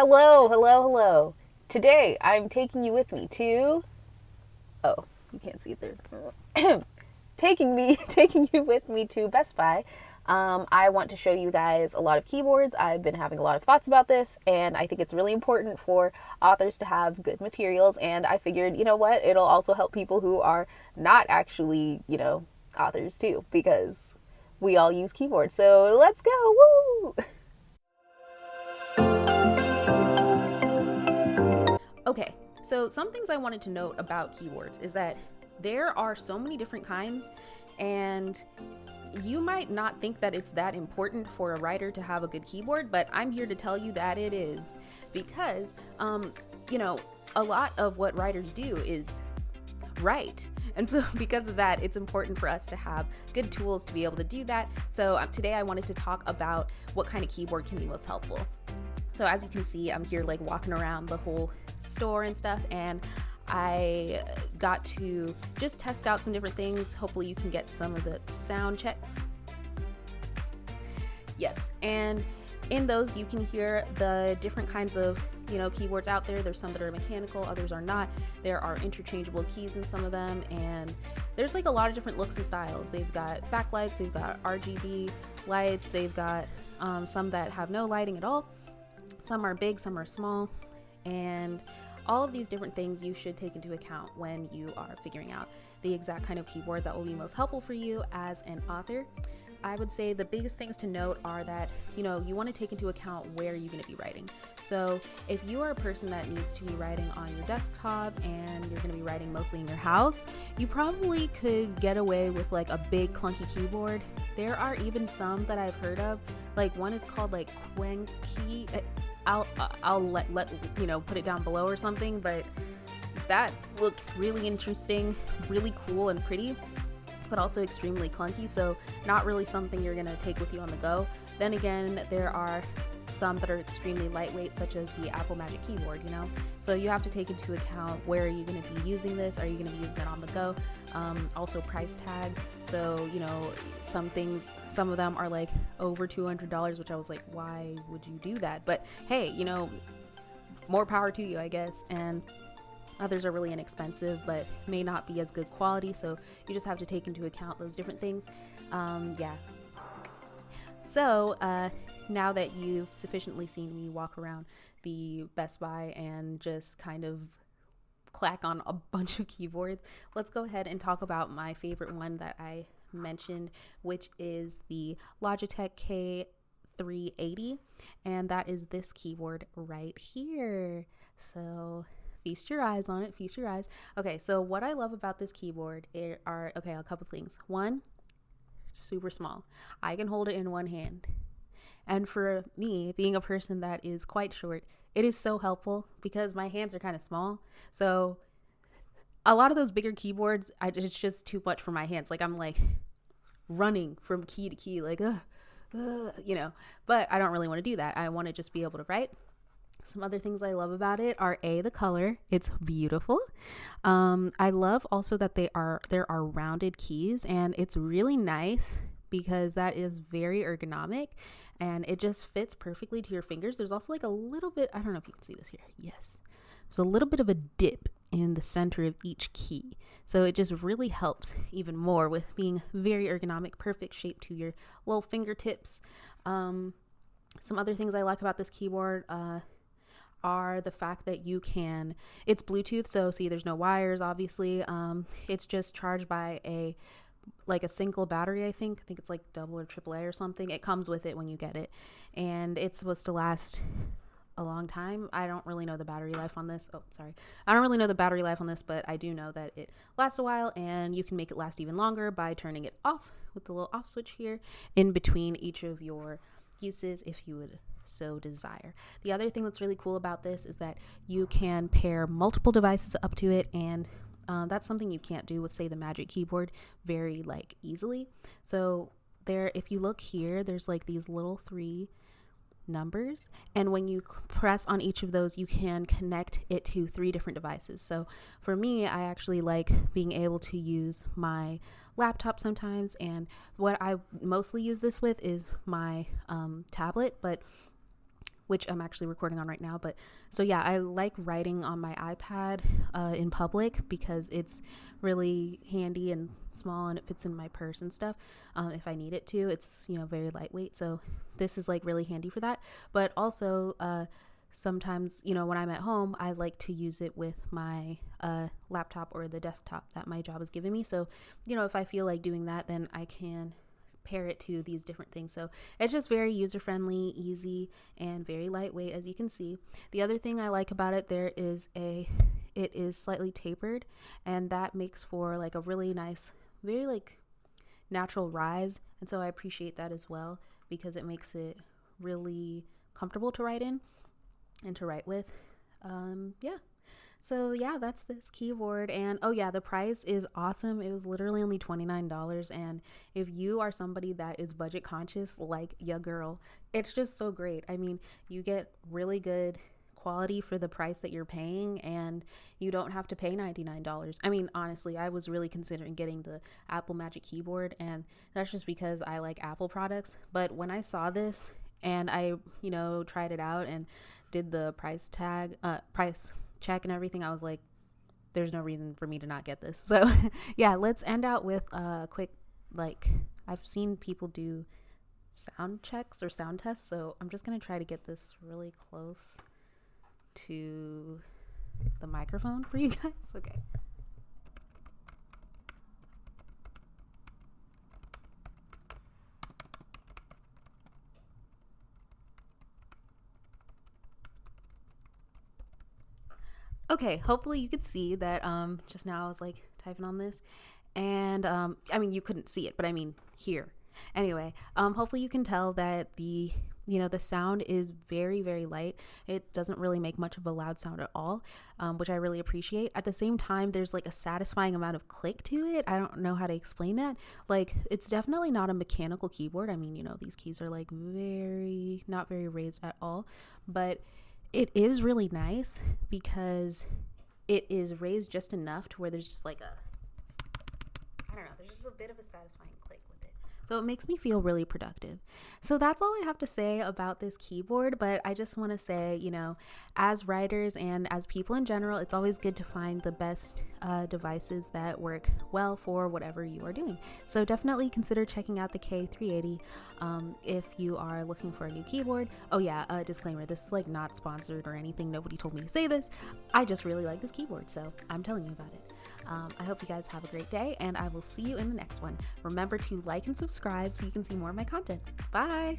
Hello, hello, hello. Today I'm taking you with me to. Oh, you can't see it there. Taking you with me to Best Buy. I want to show you guys a lot of keyboards. I've been having a lot of thoughts about this, and I think it's really important for authors to have good materials. And I figured, you know what? It'll also help people who are not actually, authors too, because we all use keyboards. So let's go! Woo! Okay, so some things I wanted to note about keyboards is that there are so many different kinds, and you might not think that it's that important for a writer to have a good keyboard, but I'm here to tell you that it is, because a lot of what writers do is write, and so because of that, it's important for us to have good tools to be able to do that. So today I wanted to talk about what kind of keyboard can be most helpful. So as you can see, I'm here like walking around the whole store and stuff, and I got to just test out some different things. Hopefully you can get some of the sound checks. Yes, and in those you can hear the different kinds of keyboards out there. There's some that are mechanical, others are not. There are interchangeable keys in some of them, and there's like a lot of different looks and styles. They've got backlights, they've got RGB lights, they've got some that have no lighting at all. Some are big, some are small, and all of these different things you should take into account when you are figuring out the exact kind of keyboard that will be most helpful for you as an author. I would say the biggest things to note are that, you want to take into account where you're going to be writing. So if you are a person that needs to be writing on your desktop and you're going to be writing mostly in your house, you probably could get away with like a big clunky keyboard. There are even some that I've heard of, like one is called like Quenky. I'll let put it down below or something, but that looked really interesting, really cool and pretty, but also extremely clunky, so not really something you're gonna take with you on the go. Then again, there are some that are extremely lightweight, such as the Apple Magic Keyboard, so you have to take into account where are you going to be using this. Are you going to be using it on the go? Also price tag, so some of them are like over $200, which I was like, why would you do that? But hey, more power to you, I guess. And others are really inexpensive but may not be as good quality, so you just have to take into account those different things. So now that you've sufficiently seen me walk around the Best Buy and just kind of clack on a bunch of keyboards, let's go ahead and talk about my favorite one that I mentioned, which is the Logitech K380, and that is this keyboard right here. So feast your eyes on it, feast your eyes. Okay, so what I love about this keyboard are a couple things. One, super small. I can hold it in one hand. And for me, being a person that is quite short, it is so helpful because my hands are kind of small. So a lot of those bigger keyboards, it's just too much for my hands. Like I'm like running from key to key, like, but I don't really want to do that. I want to just be able to write. Some other things I love about it are the color. It's beautiful. I love also that there are rounded keys, and it's really nice because that is very ergonomic and it just fits perfectly to your fingers. There's also like a little bit, I don't know if you can see this here. Yes. There's a little bit of a dip in the center of each key. So it just really helps even more with being very ergonomic, perfect shape to your little fingertips. Some other things I like about this keyboard, are the fact that it's Bluetooth, so see there's no wires, obviously. It's just charged by a single battery. I think it's like double or triple A or something. It comes with it when you get it, and it's supposed to last a long time. I don't really know the battery life on this. I don't really know the battery life on this, but I do know that it lasts a while, and you can make it last even longer by turning it off with the little off switch here in between each of your uses if you would so desire. The other thing that's really cool about this is that you can pair multiple devices up to it, and that's something you can't do with, say, the Magic Keyboard very easily. So if you look here, there's like these little 3 numbers, and when you press on each of those, you can connect it to 3 different devices. So for me, I actually like being able to use my laptop sometimes, and what I mostly use this with is my tablet, but which I'm actually recording on right now. But so yeah, I like writing on my iPad in public because it's really handy and small, and it fits in my purse and stuff if I need it to. It's, you know, very lightweight, so this is like really handy for that. But also sometimes, you know, when I'm at home, I like to use it with my laptop or the desktop that my job is giving me. So, you know, if I feel like doing that, then I can pair it to these different things. So it's just very user friendly, easy, and very lightweight, as you can see. The other thing I like about it, it is slightly tapered, and that makes for like a really nice, very like natural rise. And so I appreciate that as well, because it makes it really comfortable to write in and to write with. Yeah. So yeah, that's this keyboard. And oh yeah, the price is awesome. It was literally only $29. And if you are somebody that is budget conscious like ya girl, it's just so great. I mean, you get really good quality for the price that you're paying, and you don't have to pay $99. I mean, honestly, I was really considering getting the Apple Magic Keyboard, and that's just because I like Apple products. But when I saw this and I, you know, tried it out and did the price check and everything, I was like, there's no reason for me to not get this. So yeah, let's end out with a quick, like, I've seen people do sound checks or sound tests, so I'm just gonna try to get this really close to the microphone for you guys. Okay. Okay, hopefully you could see that just now I was like typing on this, and I mean, you couldn't see it, but I mean here. Anyway, hopefully you can tell that the sound is very, very light. It doesn't really make much of a loud sound at all, which I really appreciate. At the same time, there's like a satisfying amount of click to it. I don't know how to explain that. Like, it's definitely not a mechanical keyboard. I mean, you know, these keys are like not very raised at all, but it is really nice because it is raised just enough to where there's just like there's just a bit of a satisfying click with it. So it makes me feel really productive. So that's all I have to say about this keyboard, but I just want to say, you know, as writers and as people in general, it's always good to find the best devices that work well for whatever you are doing. So definitely consider checking out the K380 if you are looking for a new keyboard. Oh yeah, disclaimer, this is like not sponsored or anything. Nobody told me to say this. I just really like this keyboard, so I'm telling you about it. I hope you guys have a great day, and I will see you in the next one. Remember to like and subscribe so you can see more of my content. Bye!